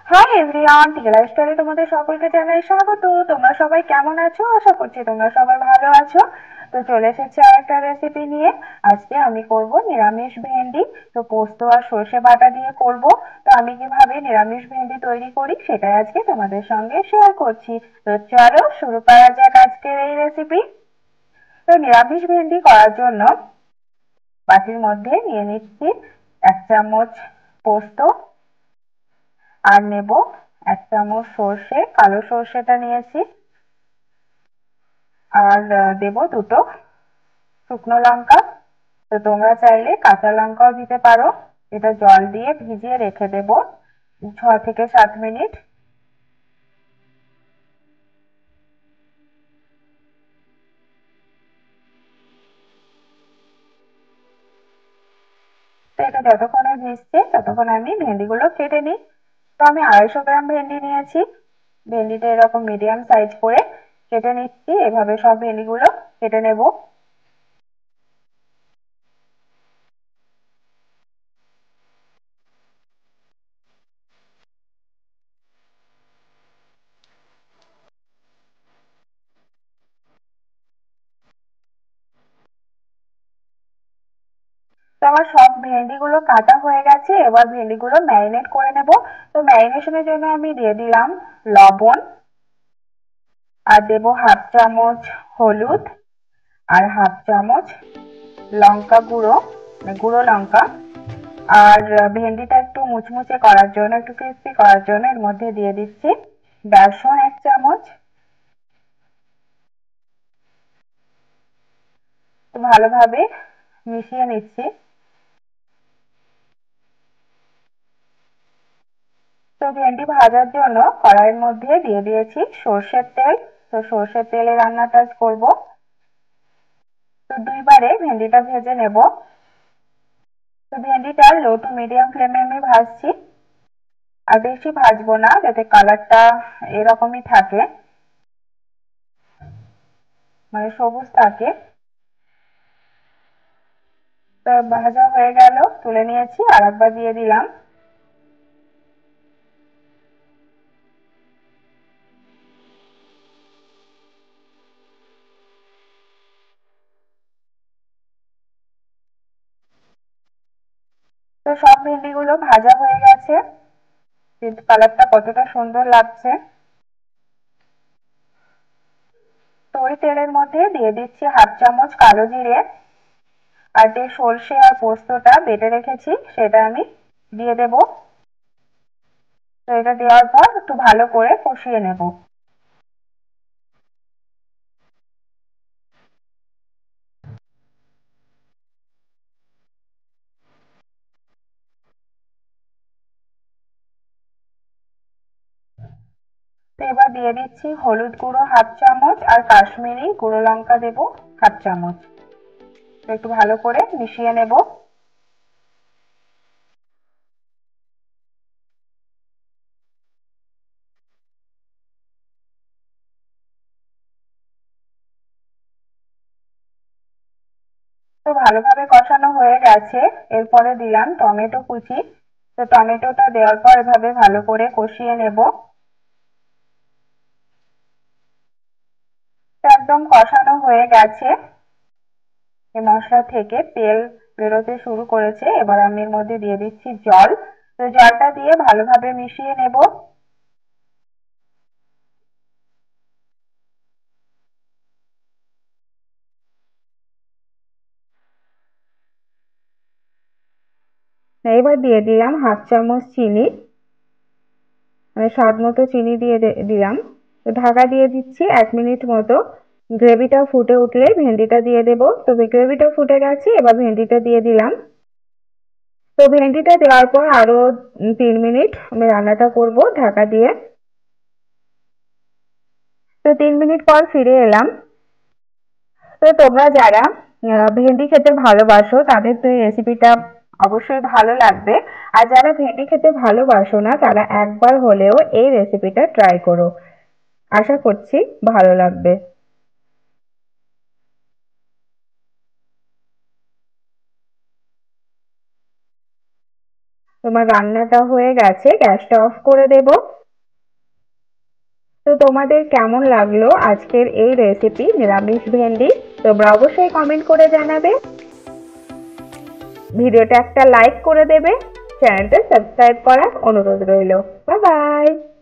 Hi everyone, টি লাইফস্টাইলে তোমাদের সকলকে জানাই স্বাগত। তোমরা সবাই কেমন আছো? আশা করছি তোমরা সবাই ভালো আছো। তো চলে এসেছি আরেকটা রেসিপি নিয়ে। আজকে আমি করব নিরামিষ ভেন্ডি। তো পোস্ত আর সর্ষে বাটা দিয়ে করব। তো আমি কিভাবে নিরামিষ ভেন্ডি তৈরি করি সেটাই আজকে তোমাদের সঙ্গে শেয়ার করছি। তো চলো শুরু করা যাক আজকের এই রেসিপি। তো নিরামিষ ভেন্ডি করার জন্য বাটির মধ্যে নিয়ে নিচ্ছি 1 চামচ পোস্ত, আর নেব 1 চামচ সর্ষে, কালো সর্ষেটা নিয়েছি, আর দেব দুটো শুকনো লঙ্কা। তো তোমরা চাইলে কাঁচা লঙ্কাও দিতে পারো। এটা জল দিয়ে ভিজিয়ে রেখে দেব 6 থেকে 7 মিনিট। তো এটা যতক্ষণে ভিজছে ততক্ষণ আমি ভেন্ডিগুলো কেটে নিই। তো আমি 250 গ্রাম ভেন্ডি নিয়েছি। ভেন্ডিটা এরকম মিডিয়াম সাইজ করে কেটে নিচ্ছি। এভাবে সব ভেন্ডিগুলো কেটে নেব। তো আমার সব ভেন্ডিগুলো কাটা হয়ে গেছে। এবার ভেন্ডিগুলো ম্যারিনেট করে নেব। তো ম্যারিনেশনের জন্য আমি দিয়ে দিলাম লবণ, আর দেব 1/2 চামচ হলুদ, আর 1/2 চামচ লঙ্কা গুঁড়ো, মানে গুঁড়ো লঙ্কা। আর ভেন্ডিটা একটু মুচমুচে করার জন্য, একটু ক্রিস্পি করার জন্য এর মধ্যে দিয়ে দিচ্ছি বেসন 1 চামচ। তো ভালোভাবে মিশিয়ে নিচ্ছি। তো ভেন্ডি ভাজার জন্য কড়াইয়ের মধ্যে দিয়ে দিয়েছি সর্ষের তেল। তো সর্ষের তেলে রান্নাটা করব। তো দুইবারে ভেন্ডিটা ভেজে নেব। তো ভেন্ডিটা লো টু মিডিয়াম ফ্লেমে আমি ভাজছি। আর বেশি ভাজবো না, যাতে কালারটা এরকমই থাকে, মানে সবুজ থাকে। তো ভাজা হয়ে গেল, তুলে নিয়েছি, আর একবার দিয়ে দিলাম। তো সব ভেন্ডিগুলো ভাজা হয়ে গেছে। কিন্তু কালারটা কতটা সুন্দর লাগছে। তো ওই তেলের মধ্যে দিয়ে দিচ্ছি 1/2 চামচ কালো জিরে, আর যে সর্ষে আর পোস্তটা বেটে রেখেছি সেটা আমি দিয়ে দেব। তো এটা দেওয়ার পর একটু ভালো করে কষিয়ে নেব। তো এবার দিয়ে দিচ্ছি হলুদ গুঁড়ো 1/2 চামচ, আর কাশ্মীরি গুঁড়ো লঙ্কা দেবো 1/2 চামচ। তো একটু ভালো করে মিশিয়ে নেব। তো ভালোভাবে কষানো হয়ে গেছে। এরপরে দিলাম টমেটো কুচি। তো টমেটোটা দেওয়ার পর এভাবে ভালো করে কষিয়ে নেব। তো একদম কষানো হয়ে গেছে। এই মশলা থেকে তেল বেরোতে শুরু করেছে। এবার আমি এর মধ্যে দিয়ে দিচ্ছি জল। তো জলটা দিয়ে ভালোভাবে মিশিয়ে নেব। এবার দিয়ে দিলাম 1/2 চামচ চিনি, মানে স্বাদ মতো চিনি দিয়ে দিলাম। তো ঢাকা দিয়ে দিচ্ছি 1 মিনিট মতো। গ্রেভিটা ফুটে উঠলে ভেন্ডিটা দিয়ে দেবো। তো গ্রেভিটা ফুটে গেছে, এবার ভেন্ডিটা দিয়ে দিলাম। তো ভেন্ডিটা দেওয়ার পর আরো 3 মিনিট আমি রান্নাটা করব ঢাকা দিয়ে। তো 3 মিনিট পর ফিরে এলাম। তো তোমরা যারা ভেন্ডি খেতে ভালোবাসো তাদের তো এই রেসিপিটা অবশ্যই ভালো লাগবে। আর যারা ভেন্ডি খেতে ভালোবাসো না তারা একবার হলেও এই রেসিপিটা ট্রাই করো। আশা করছি ভালো লাগবে। তোমার রান্নাটা হয়ে গেছে, গ্যাসটা অফ করে দেব। তো তোমাদের কেমন লাগলো আজকের এই রেসিপি নিরামিষ ভেন্ডি? তোমরা অবশ্যই কমেন্ট করে জানাবে। ভিডিওটা একটা লাইক করে দেবে, চ্যানেলটা সাবস্ক্রাইব করার অনুরোধ রইল। Bye bye.